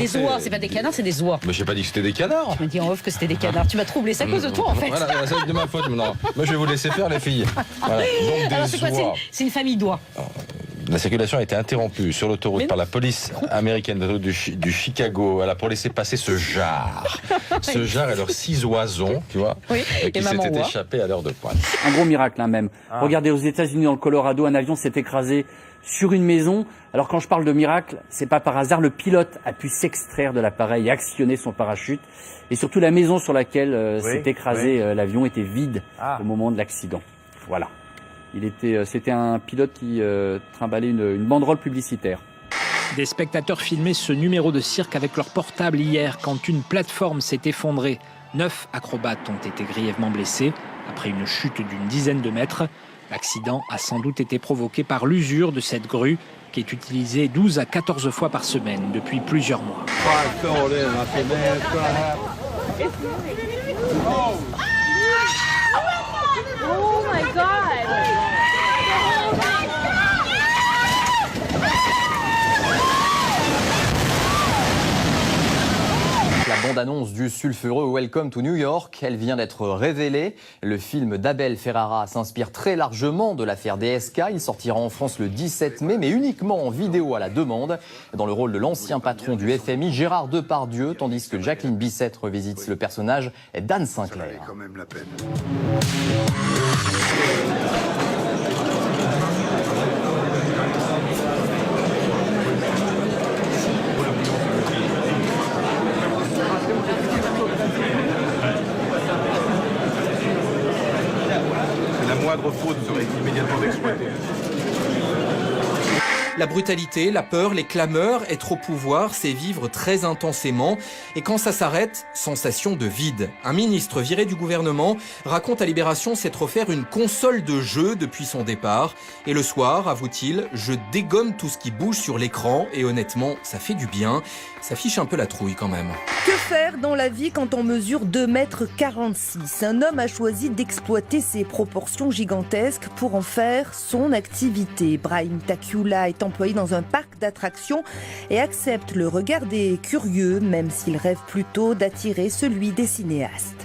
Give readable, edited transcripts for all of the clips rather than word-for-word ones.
des oies, c'est pas des canards, c'est des oies. Mais j'ai pas dit que c'était des canards. Tu m'as dit en off que c'était des canards. Tu m'as troublé, c'est à cause de toi en fait. Voilà, c'est de ma faute maintenant. Moi je vais vous laisser faire les filles. Voilà. Donc Alors c'est quoi? C'est une famille d'oies. La circulation a été interrompue sur l'autoroute par la police américaine du Chicago. Voilà, pour laisser passer ce jar. Ce jar et leurs 6 oisons, tu vois, qui s'étaient échappés à l'heure de pointe. Un gros miracle, hein, même. Regardez, aux États-Unis, dans le Colorado, un avion s'est écrasé sur une maison. Alors quand je parle de miracle, c'est pas par hasard. Le pilote a pu s'extraire de l'appareil et actionner son parachute. Et surtout, la maison sur laquelle s'est écrasé l'avion était vide au moment de l'accident. Voilà. C'était un pilote qui trimballait une banderole publicitaire. Des spectateurs filmaient ce numéro de cirque avec leur portable hier quand une plateforme s'est effondrée. 9 acrobates ont été grièvement blessés après une chute d'une dizaine de mètres. L'accident a sans doute été provoqué par l'usure de cette grue qui est utilisée 12 à 14 fois par semaine depuis plusieurs mois. Oh my God! La bande-annonce du sulfureux Welcome to New York, elle vient d'être révélée. Le film d'Abel Ferrara s'inspire très largement de l'affaire DSK. Il sortira en France le 17 mai, mais uniquement en vidéo à la demande. Dans le rôle de l'ancien patron du FMI, Gérard Depardieu, tandis que Jacqueline Bisset revisite le personnage d'Anne Sinclair. Ça valait quand même la peine. La moindre faute serait immédiatement exploitée. La brutalité, la peur, les clameurs, être au pouvoir, c'est vivre très intensément. Et quand ça s'arrête, sensation de vide. Un ministre viré du gouvernement raconte à Libération s'être offert une console de jeu depuis son départ. Et le soir, avoue-t-il, je dégomme tout ce qui bouge sur l'écran. Et honnêtement, ça fait du bien. Ça fiche un peu la trouille quand même. Que faire dans la vie quand on mesure 2,46 m? Un homme a choisi d'exploiter ses proportions gigantesques pour en faire son activité. Brahim Takiula est employé dans un parc d'attractions et accepte le regard des curieux, même s'il rêve plutôt d'attirer celui des cinéastes.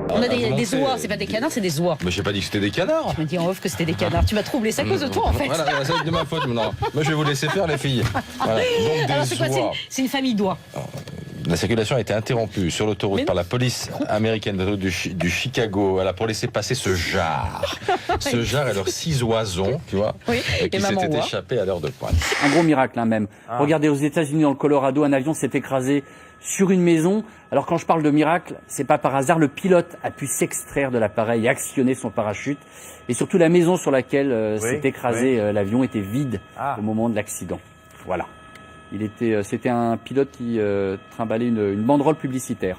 On a des oies, c'est pas des canards, c'est des oies. Mais j'ai pas dit que c'était des canards. Tu m'as dit en off que c'était des canards. Tu m'as troublé, c'est à cause de toi en fait. Voilà, c'est de ma faute maintenant. Moi je vais vous laisser faire les filles. Voilà. Donc Alors c'est quoi? C'est une famille d'oies. La circulation a été interrompue sur l'autoroute par la police américaine du Chicago, voilà, pour laisser passer ce jar. Ce jar et leurs 6 oisons, tu vois, qui s'étaient échappés à l'heure de pointe. Un gros miracle, hein, même. Regardez, aux États-Unis, dans le Colorado, un avion s'est écrasé sur une maison. Alors quand je parle de miracle, c'est pas par hasard. Le pilote a pu s'extraire de l'appareil et actionner son parachute. Et surtout, la maison sur laquelle s'est écrasé l'avion était vide au moment de l'accident. Voilà. C'était un pilote qui trimballait une banderole publicitaire.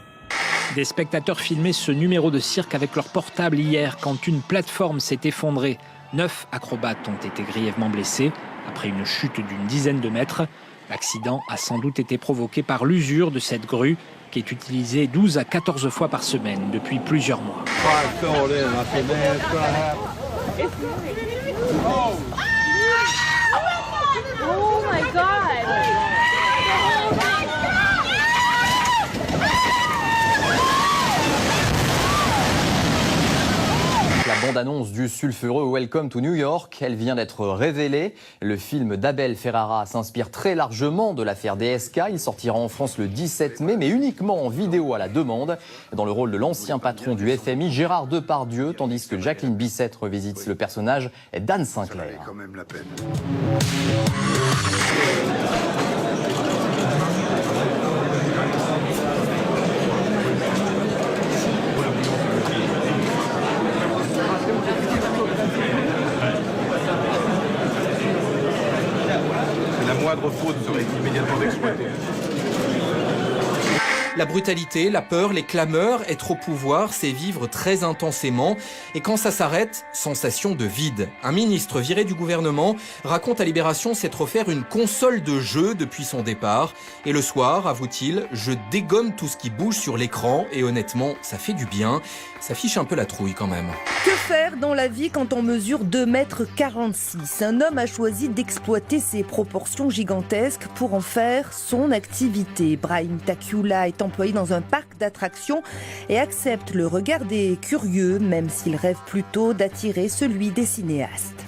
Des spectateurs filmaient ce numéro de cirque avec leur portable hier quand une plateforme s'est effondrée. 9 acrobates ont été grièvement blessés après une chute d'une dizaine de mètres. L'accident a sans doute été provoqué par l'usure de cette grue qui est utilisée 12 à 14 fois par semaine depuis plusieurs mois. Oh my God! La bande-annonce du sulfureux Welcome to New York, elle vient d'être révélée. Le film d'Abel Ferrara s'inspire très largement de l'affaire DSK. Il sortira en France le 17 mai, mais uniquement en vidéo à la demande. Dans le rôle de l'ancien patron du FMI, Gérard Depardieu, tandis que Jacqueline Bisset revisite le personnage d'Anne Sinclair. Ça valait quand même la peine. La moindre faute serait immédiatement exploitée. La brutalité, la peur, les clameurs, être au pouvoir, c'est vivre très intensément. Et quand ça s'arrête, sensation de vide. Un ministre viré du gouvernement raconte à Libération s'être offert une console de jeu depuis son départ. Et le soir, avoue-t-il, je dégomme tout ce qui bouge sur l'écran et honnêtement, ça fait du bien. Ça fiche un peu la trouille quand même. Que faire dans la vie quand on mesure 2,46 m? Un homme a choisi d'exploiter ses proportions gigantesques pour en faire son activité. Brahim Takiula est employé dans un parc d'attractions et accepte le regard des curieux, même s'il rêve plutôt d'attirer celui des cinéastes.